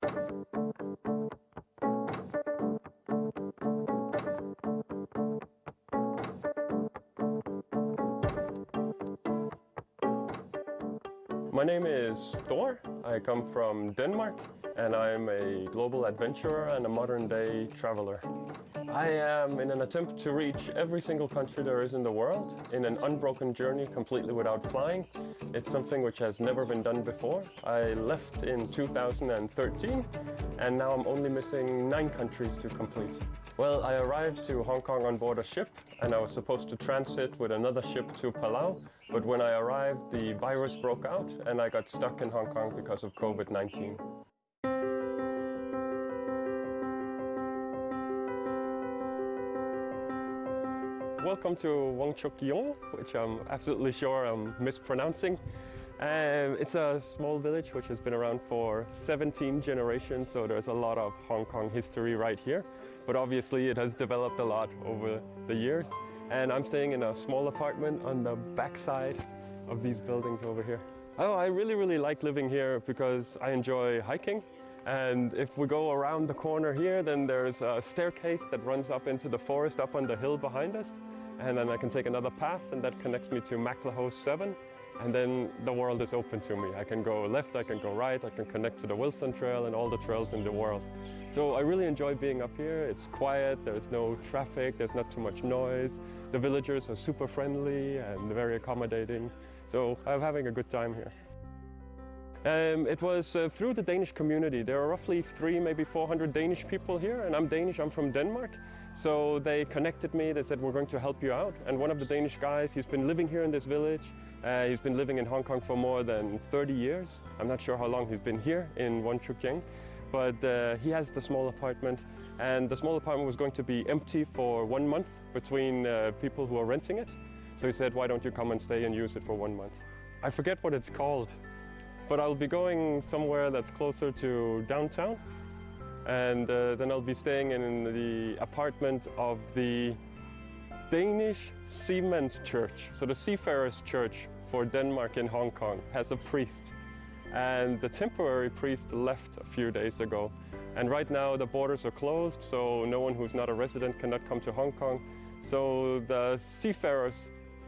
My name is Thor. I come from Denmark, and I'm a global adventurer and a modern-day traveler. I am in an attempt to reach every single country there is in the world in an unbroken journey completely without flying. It's something which has never been done before. I left in 2013, and now I'm only missing 9 countries to complete. Well, I arrived to Hong Kong on board a ship, and I was supposed to transit with another ship to Palau. But when I arrived, the virus broke out, and I got stuck in Hong Kong because of COVID-19. Welcome to Wong Chuk Yeung, which I'm absolutely sure I'm mispronouncing. It's a small village which has been around for 17 generations, so there's a lot of Hong Kong history right here. But obviously it has developed a lot over the years. And I'm staying in a small apartment on the backside of these buildings over here. Oh, I really like living here because I enjoy hiking. And if we go around the corner here, then there's a staircase that runs up into the forest up on the hill behind us. And then I can take another path, and that connects me to Maclehouse 7. And then the world is open to me. I can go left, I can go right, I can connect to the Wilson Trail and all the trails in the world. So I really enjoy being up here. It's quiet, there's no traffic, there's not too much noise. The villagers are super friendly and very accommodating. So I'm having a good time here. It was through the Danish community. There are roughly 300, maybe 400 Danish people here, and I'm Danish, I'm from Denmark. So they connected me, they said, we're going to help you out. And one of the Danish guys, he's been living here in this village. He's been living in Hong Kong for more than 30 years. I'm not sure how long he's been here in Wong Chuk Yeung, but he has the small apartment. And the small apartment was going to be empty for 1 month between people who are renting it. So he said, why don't you come and stay and use it for 1 month? I forget what it's called, but I'll be going somewhere that's closer to downtown. And then I'll be staying in the apartment of the Danish Seamen's Church. So the Seafarers Church for Denmark in Hong Kong has a priest. And the temporary priest left a few days ago. And right now the borders are closed, so no one who's not a resident cannot come to Hong Kong. So the Seafarers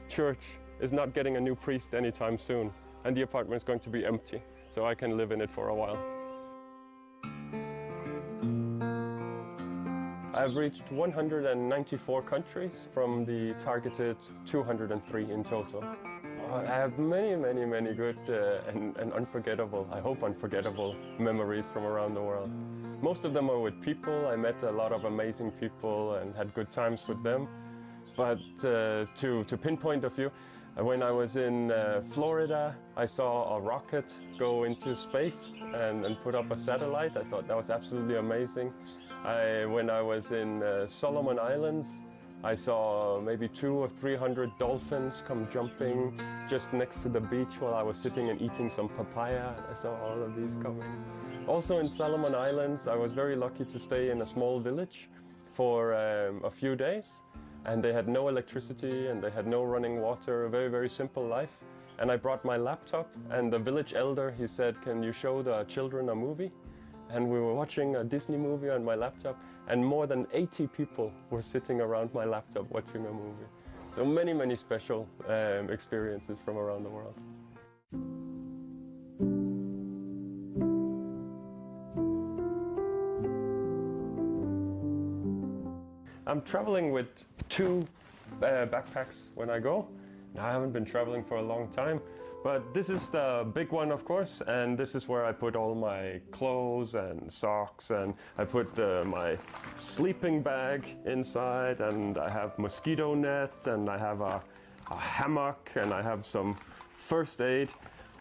Church is not getting a new priest anytime soon. And the apartment is going to be empty, so I can live in it for a while. I've reached 194 countries from the targeted 203 in total. I have many good and unforgettable, I hope unforgettable, memories from around the world. Most of them are with people. I met a lot of amazing people and had good times with them. But to pinpoint a few, when I was in Florida, I saw a rocket go into space and put up a satellite. I thought that was absolutely amazing. When I was in Solomon Islands, I saw maybe 200 or 300 dolphins come jumping just next to the beach while I was sitting and eating some papaya. I saw all of these coming. Also in Solomon Islands, I was very lucky to stay in a small village for a few days. And they had no electricity and they had no running water, a very simple life. And I brought my laptop, and the village elder, he said, can you show the children a movie? And we were watching a Disney movie on my laptop, and more than 80 people were sitting around my laptop watching a movie. So many special experiences from around the world. I'm traveling with 2 backpacks when I go. I haven't been traveling for a long time, but this is the big one, of course, and this is where I put all my clothes and socks, and I put my sleeping bag inside, and I have mosquito net, and I have a hammock, and I have some first aid.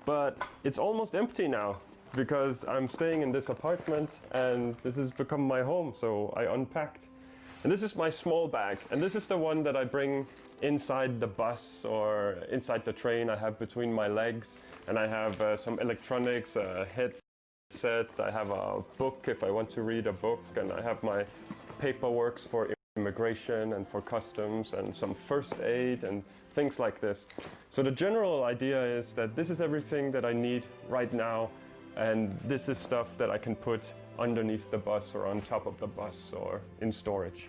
But it's almost empty now because I'm staying in this apartment, and this has become my home, so I unpacked. And this is my small bag, and this is the one that I bring inside the bus or inside the train. I have between my legs, and I have some electronics, a headset, I have a book if I want to read a book, and I have my paperwork for immigration and for customs, and some first aid and things like this. So the general idea is that this is everything that I need right now, and this is stuff that I can put underneath the bus or on top of the bus or in storage.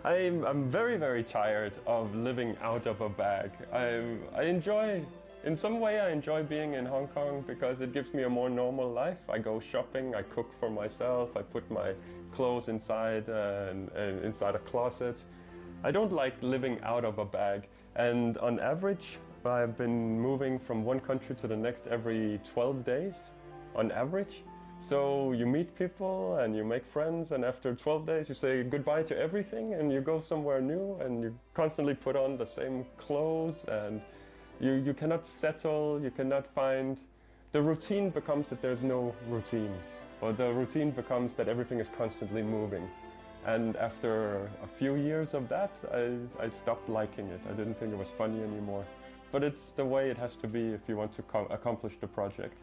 I'm very, very tired of living out of a bag. I enjoy, in some way I enjoy being in Hong Kong because it gives me a more normal life. I go shopping, I cook for myself, I put my clothes inside inside a closet. I don't like living out of a bag, and on average I've been moving from one country to the next every 12 days on average. So you meet people and you make friends, and after 12 days you say goodbye to everything and you go somewhere new, and you constantly put on the same clothes, and you cannot settle, you cannot find... The routine becomes that there's no routine, or the routine becomes that everything is constantly moving. And after a few years of that, I stopped liking it. I didn't think it was funny anymore. But it's the way it has to be if you want to accomplish the project.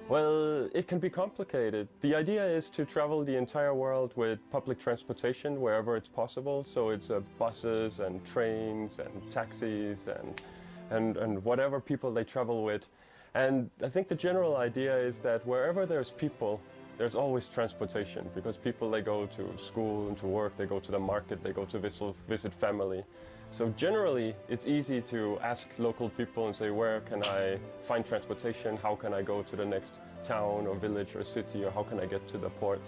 Well, it can be complicated. The idea is to travel the entire world with public transportation wherever it's possible. So it's buses and trains and taxis and whatever people they travel with. And I think the general idea is that wherever there's people, there's always transportation, because people, they go to school and to work, they go to the market, they go to visit family. So generally, it's easy to ask local people and say, where can I find transportation? How can I go to the next town or village or city, or how can I get to the port?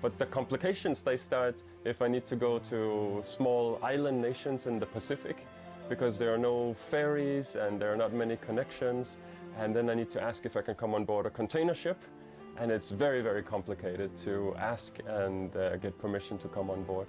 But the complications, they start if I need to go to small island nations in the Pacific, because there are no ferries and there are not many connections. And then I need to ask if I can come on board a container ship. And it's very, very complicated to ask and get permission to come on board.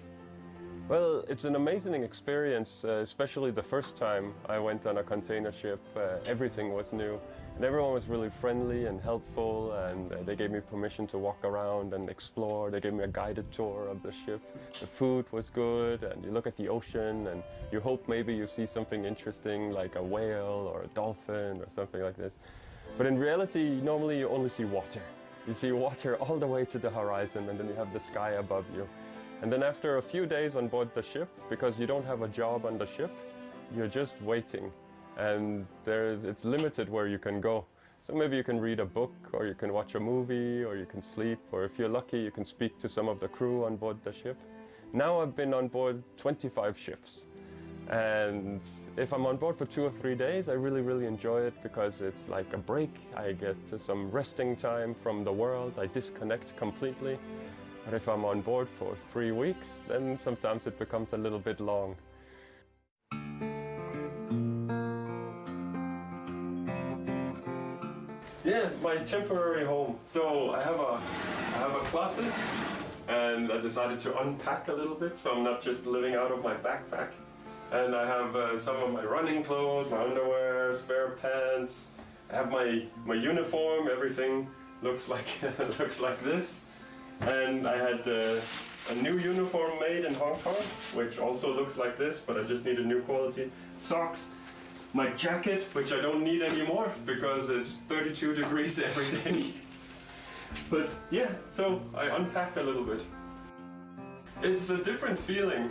Well, it's an amazing experience, especially the first time I went on a container ship. Everything was new, and everyone was really friendly and helpful, and they gave me permission to walk around and explore. They gave me a guided tour of the ship. The food was good, and you look at the ocean, and you hope maybe you see something interesting like a whale or a dolphin or something like this. But in reality, normally you only see water. You see water all the way to the horizon, and then you have the sky above you. And then after a few days on board the ship, because you don't have a job on the ship, you're just waiting. And it's limited where you can go. So maybe you can read a book, or you can watch a movie, or you can sleep, or if you're lucky, you can speak to some of the crew on board the ship. Now I've been on board 25 ships. And if I'm on board for 2 or 3 days, I really, really enjoy it, because it's like a break. I get some resting time from the world. I disconnect completely. But if I'm on board for 3 weeks, then sometimes it becomes a little bit long. Yeah, my temporary home. So I have a closet, and I decided to unpack a little bit, so I'm not just living out of my backpack. And I have some of my running clothes, my underwear, spare pants. I have my uniform. Everything looks like looks like this. And I had a new uniform made in Hong Kong, which also looks like this, but I just need a new quality. Socks, my jacket, which I don't need anymore because it's 32 degrees every day. But yeah, so I unpacked a little bit. It's a different feeling.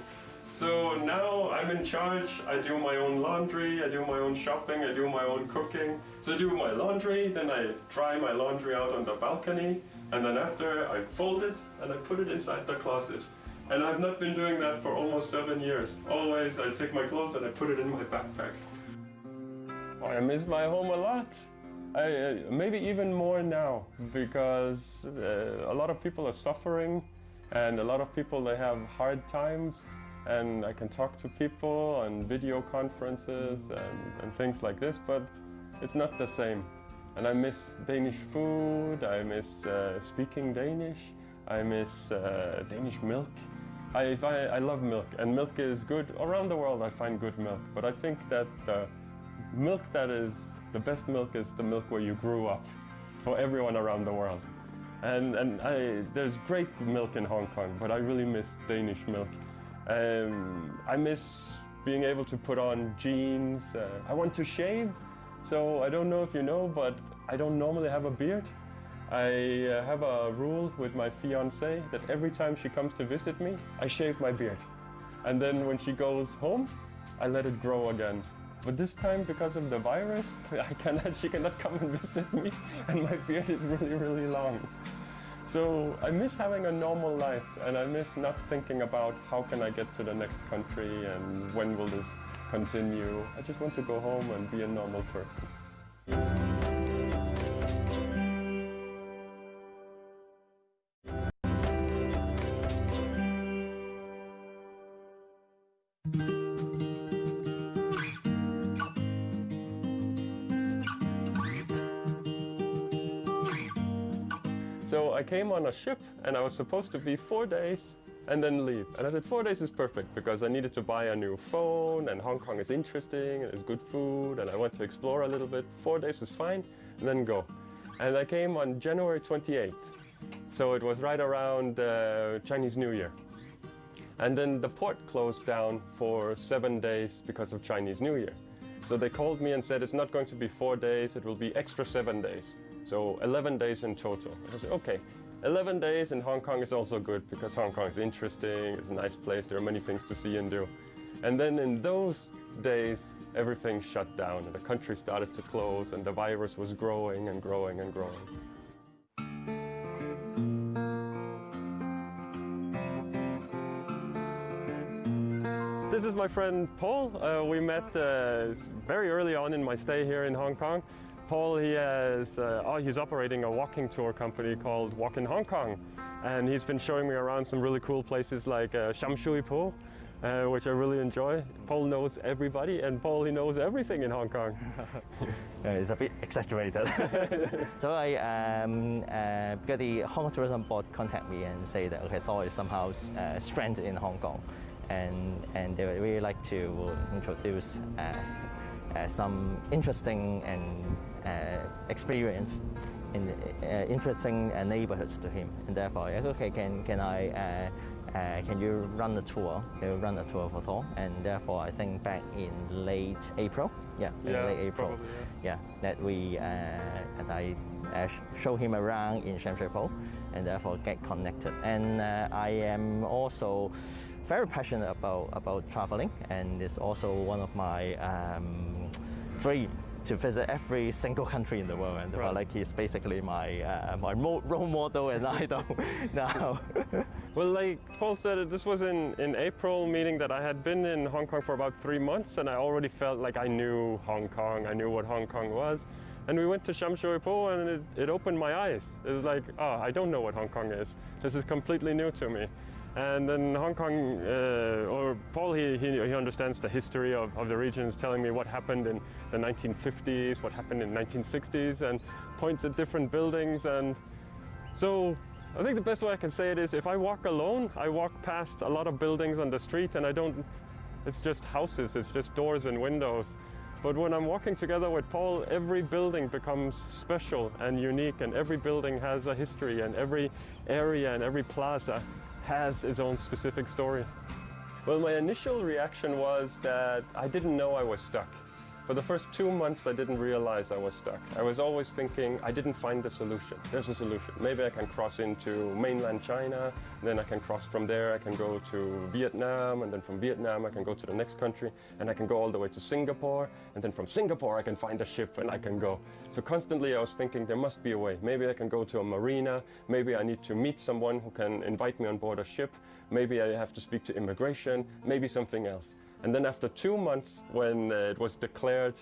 So now I'm in charge. I do my own laundry, I do my own shopping, I do my own cooking. So I do my laundry, then I dry my laundry out on the balcony, and then after I fold it and I put it inside the closet. And I've not been doing that for almost 7 years. Always I take my clothes and I put it in my backpack. Oh, I miss my home a lot. Maybe even more now, because a lot of people are suffering, and a lot of people, they have hard times. And I can talk to people on video conferences and things like this, but it's not the same. And I miss Danish food, I miss speaking Danish, I miss Danish milk. I love milk, and milk is good. Around the world I find good milk, but I think that the milk that is the best milk is the milk where you grew up, for everyone around the world. And there's great milk in Hong Kong, but I really miss Danish milk. I miss being able to put on jeans. I want to shave, so I don't know if you know, but I don't normally have a beard. I have a rule with my fiancée that every time she comes to visit me, I shave my beard. And then when she goes home, I let it grow again. But this time, because of the virus, she cannot come and visit me, and my beard is really, really long. So I miss having a normal life, and I miss not thinking about how can I get to the next country and when will this continue. I just want to go home and be a normal person. So I came on a ship and I was supposed to be 4 days and then leave. And I said 4 days is perfect because I needed to buy a new phone and Hong Kong is interesting and there's good food and I want to explore a little bit. 4 days was fine, and then go. And I came on January 28th. So it was right around Chinese New Year. And then the port closed down for 7 days because of Chinese New Year. So they called me and said it's not going to be 4 days, it will be extra 7 days. So 11 days in total. I said, okay, 11 days in Hong Kong is also good because Hong Kong is interesting, it's a nice place, there are many things to see and do. And then in those days, everything shut down and the country started to close and the virus was growing and growing and growing. This is my friend Paul. We met very early on in my stay here in Hong Kong. Paul, he's operating a walking tour company called Walk in Hong Kong, and he's been showing me around some really cool places like Sham Shui Po, which I really enjoy. Paul knows everybody, and Paul, he knows everything in Hong Kong. It's a bit exaggerated. So because the Hong Kong Tourism Board contact me and say that okay, Thor is somehow stranded in Hong Kong, and they would really like to introduce some interesting and experience in interesting neighborhoods to him, and therefore, okay, can you run a tour? Can you run a tour for Thor? And therefore, I think back in late April, late April, probably, that I show him around in Sham Shui Po, and therefore get connected. And I am also very passionate about traveling, and it's also one of my dream to visit every single country in the world, and right. Like he's basically my role model and idol now. Well, like Paul said, this was in April, meaning that I had been in Hong Kong for about 3 months, and I already felt like I knew Hong Kong, I knew what Hong Kong was. And we went to Sham Shui Po, and it opened my eyes. It was like, oh, I don't know what Hong Kong is. This is completely new to me. And then Hong Kong, or Paul, he understands the history of the regions, telling me what happened in the 1950s, what happened in 1960s, and points at different buildings. And so I think the best way I can say it is if I walk alone, I walk past a lot of buildings on the street and it's just houses, it's just doors and windows. But when I'm walking together with Paul, every building becomes special and unique, and every building has a history, and every area and every plaza has its own specific story. Well, my initial reaction was that I didn't know I was stuck. For the first 2 months, I didn't realize I was stuck. I was always thinking, I didn't find the solution. There's a solution. Maybe I can cross into mainland China, then I can cross from there, I can go to Vietnam, and then from Vietnam I can go to the next country, and I can go all the way to Singapore, and then from Singapore I can find a ship and I can go. So constantly I was thinking there must be a way. Maybe I can go to a marina, maybe I need to meet someone who can invite me on board a ship, maybe I have to speak to immigration, maybe something else. And then after 2 months, when it was declared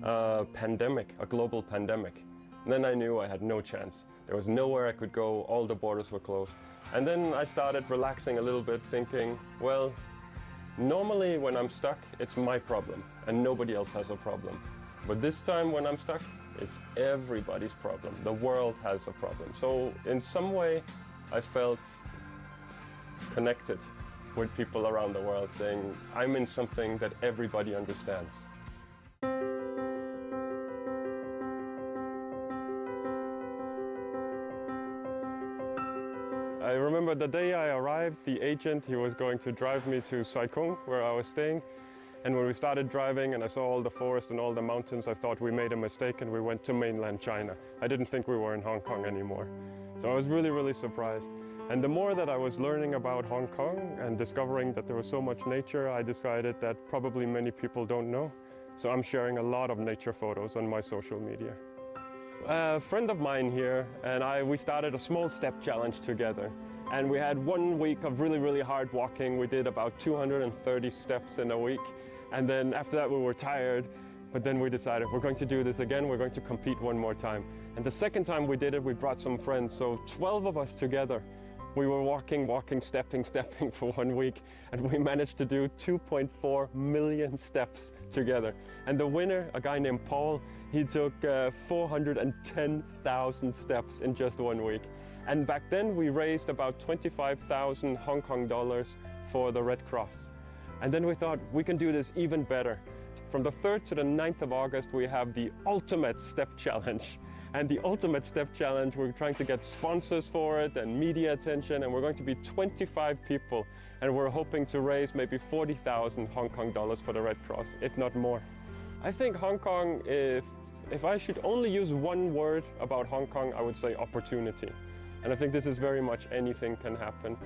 a pandemic, a global pandemic, then I knew I had no chance. There was nowhere I could go, all the borders were closed. And then I started relaxing a little bit, thinking, well, normally when I'm stuck, it's my problem, and nobody else has a problem. But this time when I'm stuck, it's everybody's problem. The world has a problem. So in some way, I felt connected with people around the world, saying, I'm in something that everybody understands. I remember the day I arrived, the agent, he was going to drive me to Sai Kung, where I was staying. And when we started driving and I saw all the forest and all the mountains, I thought we made a mistake and we went to mainland China. I didn't think we were in Hong Kong anymore. So I was really, really surprised. And the more that I was learning about Hong Kong and discovering that there was so much nature, I decided that probably many people don't know. So I'm sharing a lot of nature photos on my social media. A friend of mine here and we started a small step challenge together. And we had 1 week of really, really hard walking. We did about 230 steps in a week. And then after that we were tired, but then we decided we're going to do this again. We're going to compete one more time. And the second time we did it, we brought some friends. So 12 of us together. We were walking, stepping for 1 week, and we managed to do 2.4 million steps together. And the winner, a guy named Paul, he took 410,000 steps in just 1 week. And back then we raised about 25,000 Hong Kong dollars for the Red Cross. And then we thought we can do this even better. From the 3rd to the 9th of August, we have the Ultimate Step Challenge. And the Ultimate Step Challenge, we're trying to get sponsors for it and media attention, and we're going to be 25 people. And we're hoping to raise maybe 40,000 Hong Kong dollars for the Red Cross, if not more. I think Hong Kong, if I should only use one word about Hong Kong, I would say opportunity. And I think this is very much anything can happen.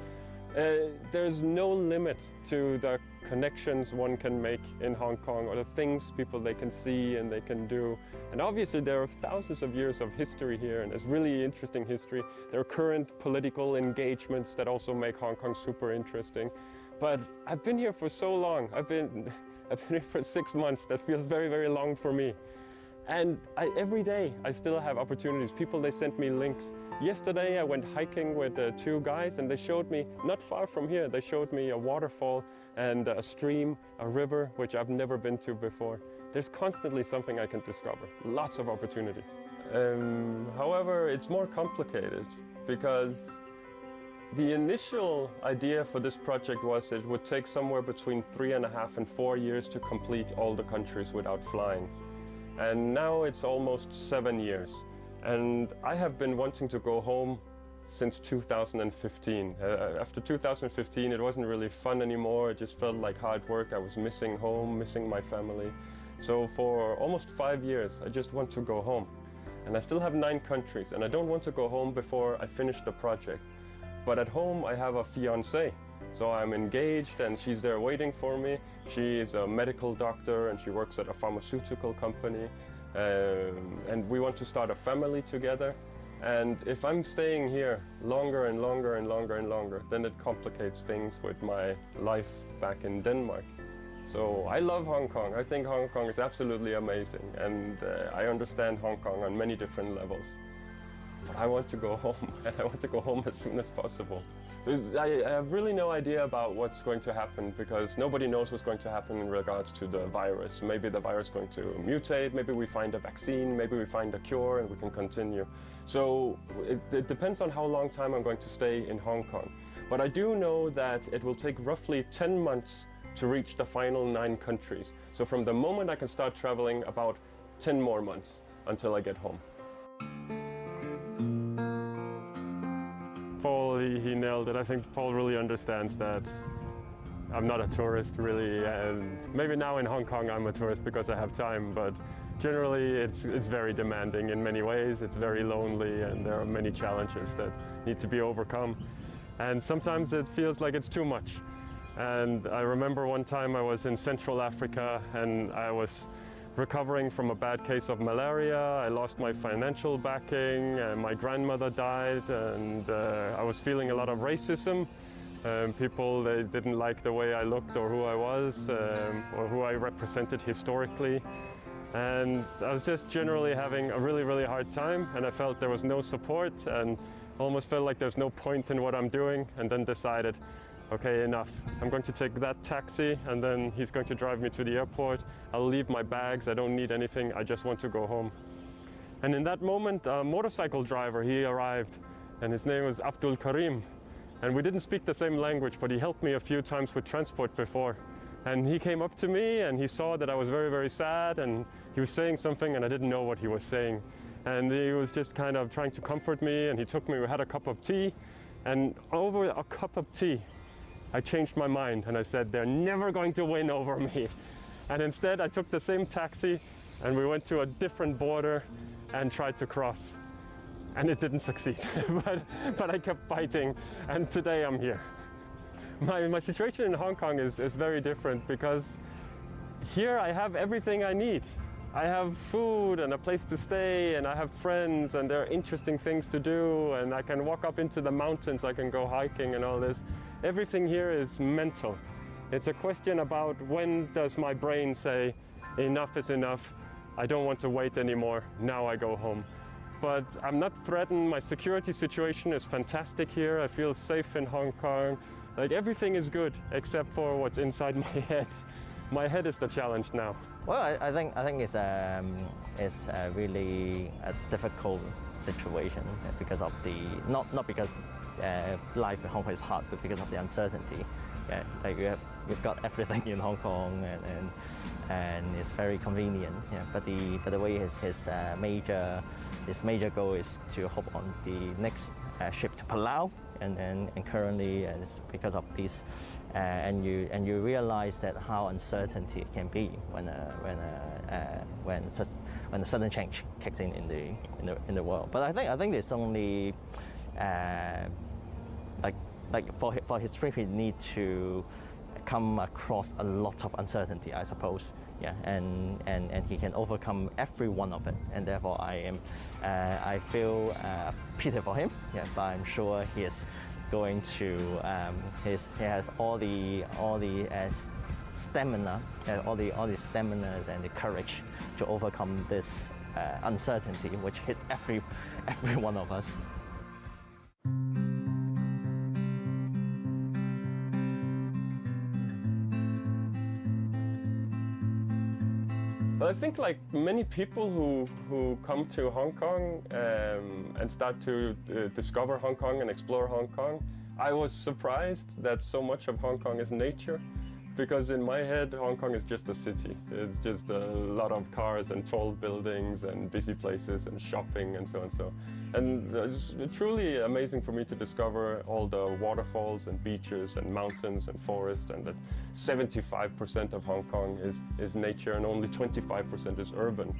There's no limit to the connections one can make in Hong Kong or the things people they can see and they can do. And obviously there are thousands of years of history here, and it's really interesting history. There are current political engagements that also make Hong Kong super interesting. But I've been here for so long. I've been here for 6 months. That feels very, very long for me. And every day I still have opportunities. People, they sent me links. Yesterday I went hiking with 2 guys, and they showed me, not far from here, they showed me a waterfall and a stream, a river, which I've never been to before. There's constantly something I can discover, lots of opportunity. However, it's more complicated because the initial idea for this project was it would take somewhere between 3.5 and 4 years to complete all the countries without flying. And now it's almost 7 years. And I have been wanting to go home since 2015. After 2015, it wasn't really fun anymore. It just felt like hard work. I was missing home, missing my family. So for almost 5 years, I just want to go home. And I still have 9 countries, and I don't want to go home before I finish the project. But at home, I have a fiancée. So I'm engaged, and she's there waiting for me. She is a medical doctor, and she works at a pharmaceutical company. And we want to start a family together. And if I'm staying here longer and longer and longer and longer, then it complicates things with my life back in Denmark. So I love Hong Kong. I think Hong Kong is absolutely amazing, and I understand Hong Kong on many different levels. But I want to go home, and I want to go home as soon as possible. So I have really no idea about what's going to happen, because nobody knows what's going to happen in regards to the virus. Maybe the virus is going to mutate, maybe we find a vaccine, maybe we find a cure and we can continue. So it depends on how long time I'm going to stay in Hong Kong. But I do know that it will take roughly 10 months to reach the final 9 countries. So from the moment I can start traveling, about 10 more months until I get home. Paul, he nailed it. I think Paul really understands that I'm not a tourist, really, and maybe now in Hong Kong I'm a tourist because I have time, but generally it's very demanding in many ways. It's very lonely, and there are many challenges that need to be overcome. And sometimes it feels like it's too much. And I remember one time I was in Central Africa, and I was recovering from a bad case of malaria. I lost my financial backing, and my grandmother died, and I was feeling a lot of racism. People, they didn't like the way I looked or who I was, or who I represented historically. And I was just generally having a really, really hard time, and I felt there was no support, and almost felt like there's no point in what I'm doing, and then decided, okay, enough. I'm going to take that taxi, and then he's going to drive me to the airport. I'll leave my bags. I don't need anything. I just want to go home. And in that moment, a motorcycle driver, he arrived, and his name was Abdul Karim. And we didn't speak the same language, but he helped me a few times with transport before. And he came up to me, and he saw that I was very, very sad, and he was saying something, and I didn't know what he was saying. And he was just kind of trying to comfort me, and he took me, we had a cup of tea, and over a cup of tea, I changed my mind, and I said, they're never going to win over me. And instead, I took the same taxi, and we went to a different border and tried to cross. And it didn't succeed, but I kept fighting, and today I'm here. My situation in Hong Kong is very different, because here I have everything I need. I have food and a place to stay, and I have friends, and there are interesting things to do, and I can walk up into the mountains, I can go hiking and all this. Everything here is mental. It's a question about when does my brain say, enough is enough, I don't want to wait anymore, now I go home. But I'm not threatened, my security situation is fantastic here, I feel safe in Hong Kong. Like everything is good except for what's inside my head. My head is the challenge now. Well, I think it's really a difficult situation because of the not because life in Hong Kong is hard, but because of the uncertainty. Yeah, like you've got everything in Hong Kong and it's very convenient. Yeah, but the way his major goal is to hop on the next ship to Palau. And currently, it's because of this, and you realize that how uncertainty it can be when a sudden change kicks in the world. But I think it's only like for his trip, he need to come across a lot of uncertainty, I suppose. Yeah, and he can overcome every one of it, and therefore I feel pity for him. Yeah, but I'm sure he is going to he has all the stamina, all the staminas and the courage to overcome this uncertainty which hit every one of us. But I think like many people who come to Hong Kong and start to discover Hong Kong and explore Hong Kong, I was surprised that so much of Hong Kong is nature, because in my head Hong Kong is just a city. It's just a lot of cars and tall buildings and busy places and shopping and so and so. And it's truly amazing for me to discover all the waterfalls and beaches and mountains and forests, and that 75% of Hong Kong is nature and only 25% is urban.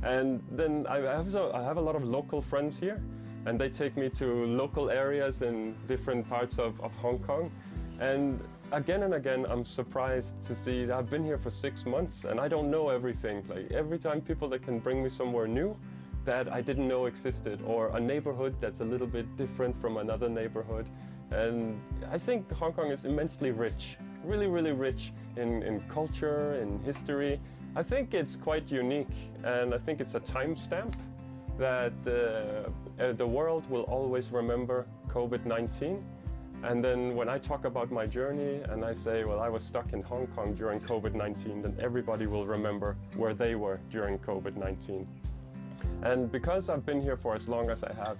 And then I have a lot of local friends here, and they take me to local areas in different parts of Hong Kong. And again, I'm surprised to see that I've been here for 6 months and I don't know everything. Like every time people that can bring me somewhere new that I didn't know existed, or a neighborhood that's a little bit different from another neighborhood. And I think Hong Kong is immensely rich, really, really rich in culture, in history. I think it's quite unique, and I think it's a timestamp that the world will always remember COVID-19. And then when I talk about my journey and I say, well, I was stuck in Hong Kong during COVID-19, then everybody will remember where they were during COVID-19. And because I've been here for as long as I have,